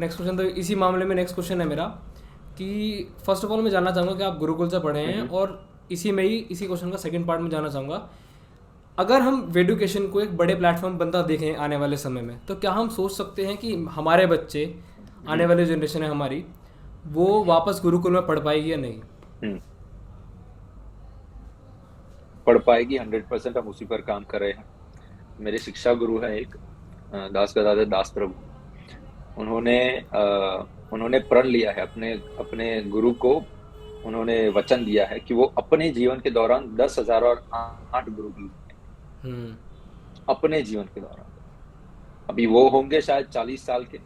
Next question तो इसी मामले में नेक्स्ट क्वेश्चन है मेरा कि फर्स्ट ऑफ ऑल मैं जानना चाहूँगा कि आप गुरुकुल से पढ़े हैं, और इसी में ही इसी क्वेश्चन का सेकंड पार्ट में जानना चाहूँगा, अगर हम वेडुकेशन को एक बड़े प्लेटफॉर्म बनता देखें आने वाले समय में, तो क्या हम सोच सकते हैं कि हमारे बच्चे, आने वाली जनरेशन है हमारी, वो वापस गुरुकुल में पढ़ पाएगी या नहीं? पढ़ पाएगी 100%। हम उसी पर काम कर रहे हैं। मेरे शिक्षा गुरु हैं एक, दास गदाधर दास प्रभु। उन्होंने उन्होंने प्रण लिया है, अपने अपने गुरु को उन्होंने वचन दिया है कि वो अपने जीवन के दौरान 10,000 और 8 गुरुकुल हम्म। अपने जीवन के दौरान। अभी वो होंगे शायद 40 साल के,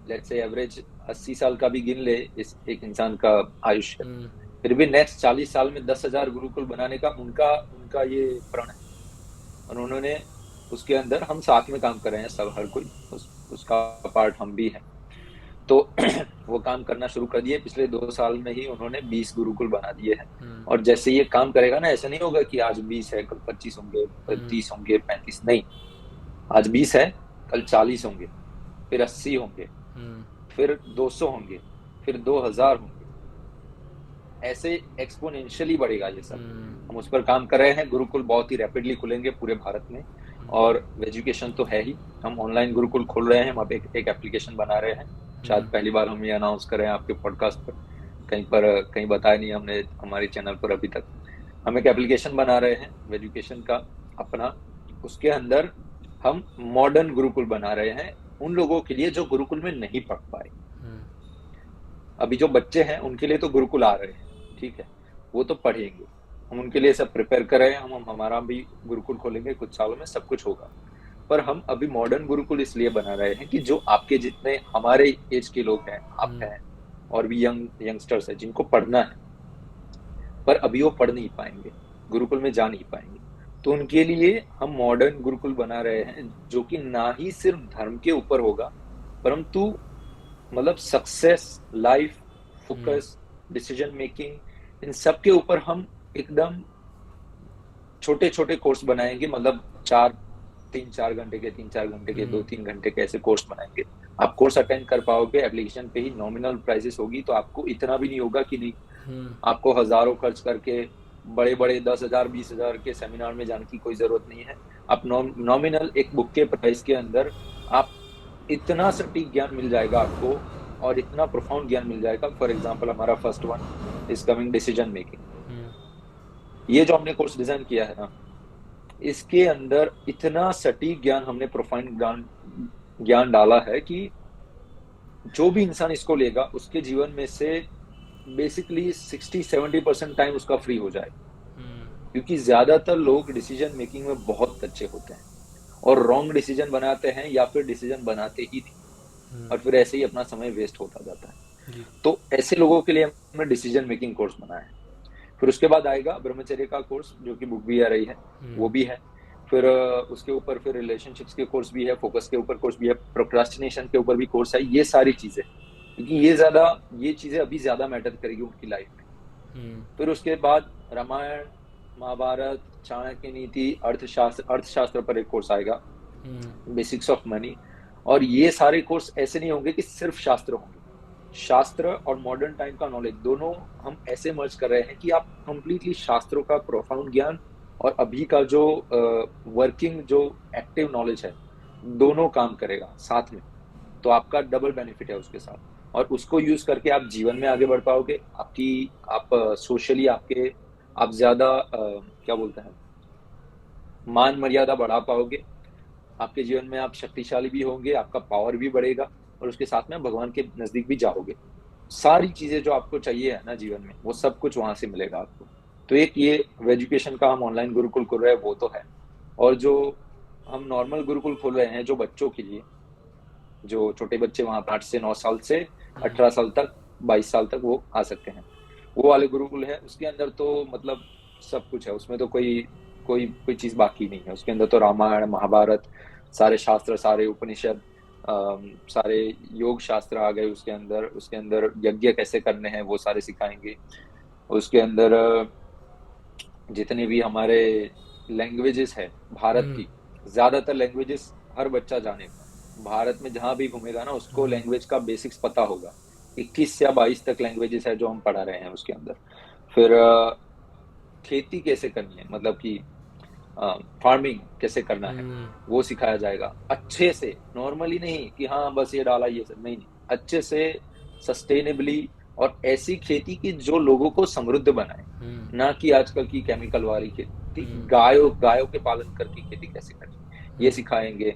लेट्स से एवरेज 80 साल का भी गिन ले इस एक इंसान का आयुष्य, हम्म। फिर भी नेक्स्ट 40 साल में 10,000 गुरुकुल बनाने का उनका उनका ये प्रण है। और उन्होंने उसके अंदर हम साथ में काम कर रहे हैं, सब हर कोई उसका पार्ट हम भी हैं। तो वो काम करना शुरू कर दिए। पिछले 2 साल में ही उन्होंने 20 गुरुकुल बना दिए हैं। और जैसे ये काम करेगा ना, ऐसा नहीं होगा कि आज 20 है कल 25 होंगे, 30 होंगे, 35 नहीं। आज 20 है, कल 40 होंगे, फिर 80 होंगे, फिर 200 होंगे, फिर 2000 होंगे। ऐसे एक्सपोनेंशियली बढ़ेगा ये सब। हम उस पर काम कर रहे हैं। गुरुकुल बहुत ही रैपिडली खुलेंगे पूरे भारत में। और एजुकेशन तो है ही, हम ऑनलाइन गुरुकुल खोल रहे हैं। हम अब एक एप्लीकेशन बना रहे हैं। शायद पहली बार हम ये अनाउंस कर रहे हैं आपके पॉडकास्ट पर, कहीं बताया नहीं हमने हमारे चैनल पर अभी तक। हम एक एप्लीकेशन बना रहे हैं एजुकेशन का अपना। उसके अंदर हम मॉडर्न गुरुकुल बना रहे हैं उन लोगों के लिए जो गुरुकुल में नहीं पढ़ पाए। अभी जो बच्चे हैं उनके लिए तो गुरुकुल आ रहे हैं, ठीक है, वो तो पढ़ेंगे। हम उनके लिए सब प्रिपेयर कर रहे हैं। हम हमारा भी गुरुकुल खोलेंगे कुछ सालों में, सब कुछ होगा। पर हम अभी मॉडर्न गुरुकुल इसलिए बना रहे हैं कि जो आपके जितने हमारे एज के लोग हैं, आप हैं, और भी यंगस्टर्स हैं जिनको पढ़ना है पर अभी वो पढ़ नहीं पाएंगे, गुरुकुल में जा नहीं पाएंगे, तो उनके लिए हम मॉडर्न गुरुकुल बना रहे हैं जो कि ना ही सिर्फ धर्म के ऊपर होगा, परंतु मतलब success, life, focus, decision making, इन सब के ऊपर हम एकदम छोटे छोटे कोर्स बनाएंगे। मतलब 3-4 घंटे के, 3-4 घंटे के, 2-3 घंटे के ऐसे कोर्स बनाएंगे। आप कोर्स अटेंड कर पाओगे, एप्लीकेशन पे ही नॉमिनल प्राइसेस होगी, तो आपको इतना भी नहीं होगा कि नहीं आपको हजारों खर्च करके बड़े बड़े 10,000 20,000 के सेमिनार में जाने की कोई जरूरत नहीं है। आप नॉमिनल एक बुक के प्राइस के अंदर आप इतना सटीक ज्ञान मिल जाएगा आपको, और इतना प्रोफाउंड ज्ञान मिल जाएगा। फॉर एग्जाम्पल हमारा first one is coming decision making. ये जो हमने कोर्स डिजाइन किया है ना, इसके अंदर इतना सटीक ज्ञान हमने प्रोफाउंड ज्ञान डाला है कि जो भी इंसान इसको लेगा उसके जीवन में से बेसिकली 60-70% टाइम उसका फ्री हो जाएगा। क्योंकि ज्यादातर लोग डिसीजन मेकिंग में बहुत अच्छे होते हैं और रॉन्ग डिसीजन बनाते हैं, या फिर डिसीजन बनाते ही नहीं, और फिर ऐसे ही अपना समय वेस्ट होता जाता है। तो ऐसे लोगों के लिए हमने डिसीजन मेकिंग कोर्स बनाया है। फिर उसके बाद आएगा ब्रह्मचर्य का कोर्स, जो कि बुक भी आ रही है, वो भी है। फिर उसके ऊपर फिर रिलेशनशिप्स के कोर्स भी है, फोकस के ऊपर कोर्स भी है, प्रोक्रास्टिनेशन के ऊपर भी कोर्स है। ये सारी चीजें, क्योंकि ये चीजें अभी ज्यादा मैटर करेगी उनकी लाइफ में। फिर उसके बाद रामायण, महाभारत, चाणक्य नीति, अर्थशास्त्र पर एक कोर्स आएगा, बेसिक्स ऑफ मनी। और ये सारे कोर्स ऐसे नहीं होंगे कि सिर्फ शास्त्र होंगे। शास्त्र और मॉडर्न टाइम का नॉलेज दोनों हम ऐसे मर्ज कर रहे हैं कि आप कंप्लीटली शास्त्रों का प्रोफाउंड ज्ञान और अभी का जो वर्किंग जो एक्टिव नॉलेज है, दोनों काम करेगा साथ में। तो आपका डबल बेनिफिट है उसके साथ, और उसको यूज करके आप जीवन में आगे बढ़ पाओगे। आप सोशली आप ज्यादा क्या बोलते हैं, मान मर्यादा बढ़ा पाओगे। आपके जीवन में आप शक्तिशाली भी होंगे, आपका पावर भी बढ़ेगा, और उसके साथ में भगवान के नजदीक भी जाओगे। सारी चीजें जो आपको चाहिए है ना जीवन में, वो सब कुछ वहां से मिलेगा आपको। तो एक ये एजुकेशन का हम ऑनलाइन गुरुकुल खोल रहे हैं, वो तो है। और जो हम नॉर्मल गुरुकुल खोल रहे हैं जो बच्चों के लिए, जो छोटे बच्चे वहां 8 से 9 साल से 18 साल तक, 22 साल तक वो आ सकते हैं, वो वाले गुरुकुल है। उसके अंदर तो मतलब सब कुछ है, उसमें तो कोई कोई कोई चीज बाकी नहीं है। उसके अंदर तो रामायण, महाभारत, सारे शास्त्र, सारे उपनिषद, सारे योग शास्त्र आ गए उसके अंदर। उसके अंदर यज्ञ कैसे करने हैं वो सारे सिखाएंगे। उसके अंदर जितने भी हमारे लैंग्वेजेस है भारत की, ज्यादातर लैंग्वेजेस हर बच्चा जानेगा। भारत में जहां भी घूमेगा ना, उसको लैंग्वेज का बेसिक्स पता होगा। 21 या 22 तक लैंग्वेजेस है जो हम पढ़ा रहे हैं उसके अंदर। फिर खेती कैसे करनी है, मतलब कि फार्मिंग कैसे करना है, वो सिखाया जाएगा अच्छे से। नॉर्मली नहीं कि हाँ बस ये डाला ये सब, नहीं नहीं, अच्छे से सस्टेनेबली, और ऐसी खेती की जो लोगों को समृद्ध बनाए, ना कि आजकल की केमिकल वाली खेती। गायों गायों के पालन करके खेती कैसे करनी, ये सिखाएंगे।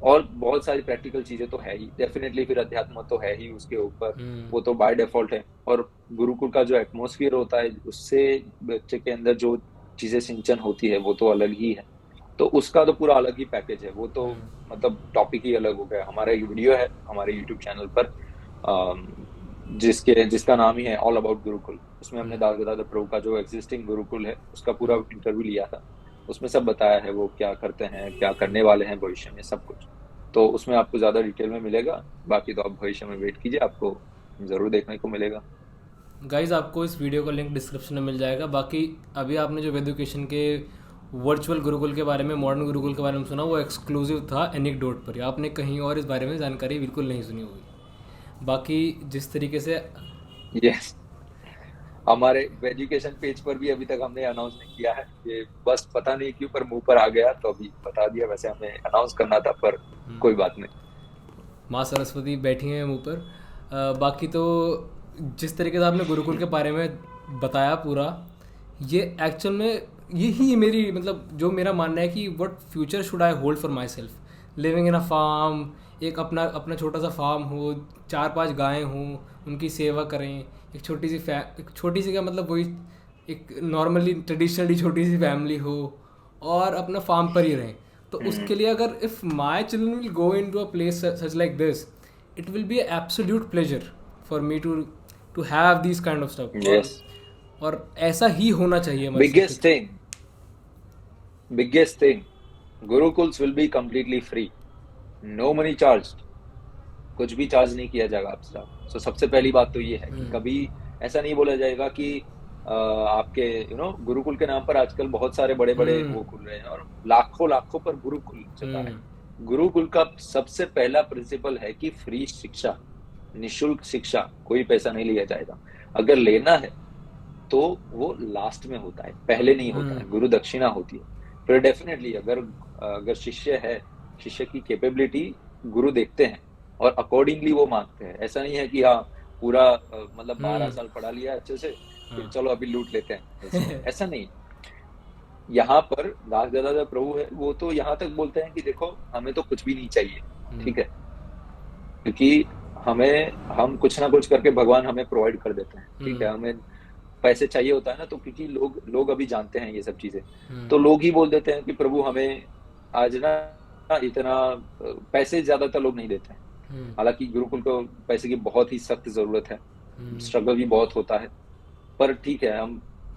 और बहुत सारी प्रैक्टिकल चीजें तो है ही डेफिनेटली, फिर अध्यात्म तो है ही उसके ऊपर, वो तो बाय डिफॉल्ट है। और गुरुकुल का जो एटमॉस्फेयर होता है, उससे बच्चे के अंदर जो चीजें सिंचन होती है वो तो अलग ही है। तो उसका तो पूरा अलग ही पैकेज है, वो तो मतलब टॉपिक ही अलग हो गया। हमारा एक वीडियो है हमारे यूट्यूब चैनल पर, जिसका नाम ही है ऑल अबाउट गुरुकुल। उसमें हमने दास गदाधर प्रभु का जो एग्जिस्टिंग गुरुकुल है उसका पूरा इंटरव्यू लिया था। उसमें सब बताया है वो क्या करते हैं, क्या करने वाले हैं भविष्य में, सब कुछ। तो उसमें आपको ज्यादा डिटेल में मिलेगा। बाकी तो आप भविष्य में वेट कीजिए, आपको जरूर देखने को मिलेगा। गाइज आपको इस वीडियो का लिंक डिस्क्रिप्शन में मिल जाएगा। बाकी अभी आपने जो एजुकेशन के वर्चुअल गुरुकुल के बारे में, मॉडर्न गुरुकुल के बारे में सुना, वो एक्सक्लूसिव था एनिकडोट पर। आपने कहीं और इस बारे में जानकारी बिल्कुल नहीं सुनी होगी। बाकी जिस तरीके से यस, हमारे एजुकेशन पेज पर भी अभी तक हमने अनाउंस नहीं किया है ये, बस पता नहीं क्यों पर मुंह पर आ गया तो अभी बता दिया। वैसे हमें अनाउंस करना था पर कोई बात नहीं। माँ सरस्वती बैठी हैं मुंह पर। बाकी तो जिस तरीके से आपने गुरुकुल के बारे में बताया पूरा, ये एक्चुअल में यही मेरी मतलब जो मेरा मानना है कि what future should I hold for myself. Living in a farm, एक अपना अपना छोटा सा फार्म हो, 4-5 गायें हों, उनकी सेवा करें, एक छोटी सी क्या मतलब वही एक नॉर्मली ट्रेडिशनली छोटी सी फैमिली हो, और अपना फार्म पर ही रहें। तो उसके लिए अगर if my children will go into a place such like this, it will be absolute pleasure for me to have this kind of stuff. Yes, और ऐसा ही होना चाहिए हमारे साथ। Biggest thing, biggest thing, gurukuls will be completely free, no money charge, कुछ भी charge नहीं किया जाएगा आपसे। तो सबसे पहली बात तो ये है कि कभी ऐसा नहीं बोला जाएगा कि आपके गुरुकुल के नाम पर आजकल बहुत सारे बड़े बड़े वो खुल रहे हैं और लाखों लाखों पर गुरुकुल चलता है। गुरुकुल का सबसे पहला प्रिंसिपल है कि फ्री शिक्षा, निशुल्क शिक्षा, कोई पैसा नहीं लिया जाएगा। अगर लेना है तो वो लास्ट में होता है, पहले नहीं होता है, गुरु दक्षिणा होती है। फिर डेफिनेटली अगर शिष्य है, शिष्य की कैपेबिलिटी गुरु देखते हैं और अकॉर्डिंगली वो मांगते हैं। ऐसा नहीं है कि हाँ पूरा मतलब 12 साल पढ़ा लिया अच्छे से, फिर चलो अभी लूट लेते हैं, ऐसा नहीं। यहाँ पर दास गदाधर प्रभु है, वो तो यहाँ तक बोलते हैं कि देखो हमें तो कुछ भी नहीं चाहिए, ठीक है, क्योंकि हम कुछ ना कुछ करके भगवान हमें प्रोवाइड कर देते हैं, ठीक है। हमें पैसे चाहिए होता है ना, तो क्योंकि लोग अभी जानते हैं ये सब चीजें, तो लोग ही बोल देते हैं कि प्रभु हमें आज ना इतना पैसे ज्यादातर लोग नहीं देते हैं। हालांकि गुरुकुल को पैसे की बहुत ही सख्त जरूरत है, स्ट्रगल भी बहुत होता है, पर ठीक है।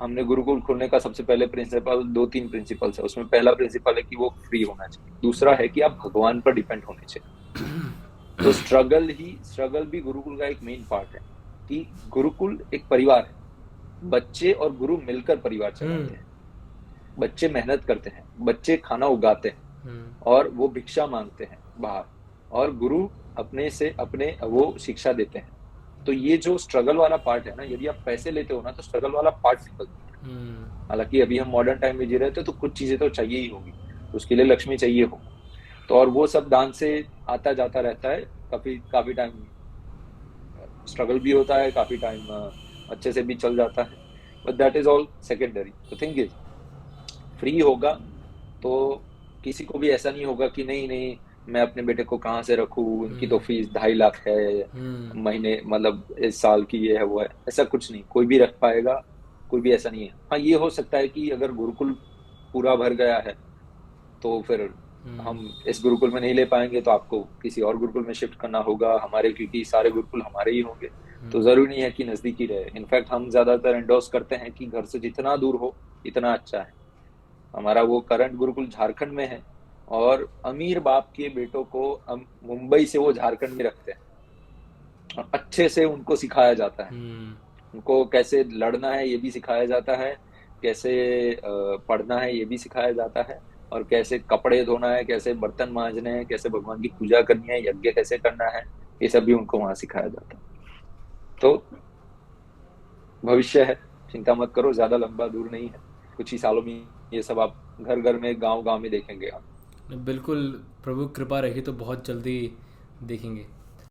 हमने गुरुकुल खोलने का सबसे पहले प्रिंसिपल 2-3 प्रिंसिपल्स है। उसमें पहला प्रिंसिपल है कि वो फ्री होना चाहिए, दूसरा है कि आप भगवान पर डिपेंड होने चाहिए। तो स्ट्रगल भी गुरुकुल का एक मेन पार्ट है कि गुरुकुल एक परिवार है, बच्चे और गुरु मिलकर परिवार चलाते हैं। बच्चे मेहनत करते हैं, बच्चे खाना उगाते हैं और वो भिक्षा मांगते हैं बाहर, और गुरु अपने से अपने वो शिक्षा देते हैं। तो ये जो स्ट्रगल वाला पार्ट है ना, यदि आप पैसे लेते हो ना तो स्ट्रगल वाला पार्ट निकल जाता है। हालांकि अभी हम मॉडर्न टाइम में जी रहे थे तो कुछ चीजें तो चाहिए ही होगी, तो उसके लिए लक्ष्मी चाहिए हो, तो और वो सब दान से आता जाता रहता है। काफी टाइम स्ट्रगल भी होता है, काफी टाइम अच्छे से भी चल जाता है, but that is all secondary. The thing is free होगा तो किसी को भी ऐसा नहीं होगा कि नहीं नहीं मैं अपने बेटे को कहाँ से रखूं, उनकी तो फीस 2.5 लाख है महीने, मतलब इस साल की ये है वो है, ऐसा कुछ नहीं, कोई भी रख पाएगा, कोई भी ऐसा नहीं है। हाँ ये हो सकता है कि अगर गुरुकुल पूरा भर गया है तो फिर हम इस गुरुकुल में नहीं ले पाएंगे, तो आपको किसी और गुरुकुल में शिफ्ट करना होगा हमारे, क्योंकि सारे गुरुकुल हमारे ही होंगे। तो जरूरी नहीं है कि नजदीकी रहे। इनफैक्ट हम ज्यादातर एंडोर्स करते हैं कि घर से जितना दूर हो इतना अच्छा है। हमारा वो करंट गुरुकुल झारखंड में है, और अमीर बाप के बेटों को मुंबई से वो झारखंड में रखते हैं, और अच्छे से उनको सिखाया जाता है। उनको कैसे लड़ना है ये भी सिखाया जाता है, कैसे पढ़ना है ये भी सिखाया जाता है, और कैसे कपड़े धोना है, कैसे बर्तन मांजने हैं, कैसे भगवान की पूजा करनी है, यज्ञ कैसे करना है, ये सब भी उनको वहां सिखाया जाता है। तो भविष्य है, चिंता मत करो, ज्यादा लंबा दूर नहीं है, कुछ ही सालों में ये सब आप घर घर में, गांव गांव में देखेंगे आप। बिल्कुल, प्रभु कृपा रही तो बहुत जल्दी देखेंगे।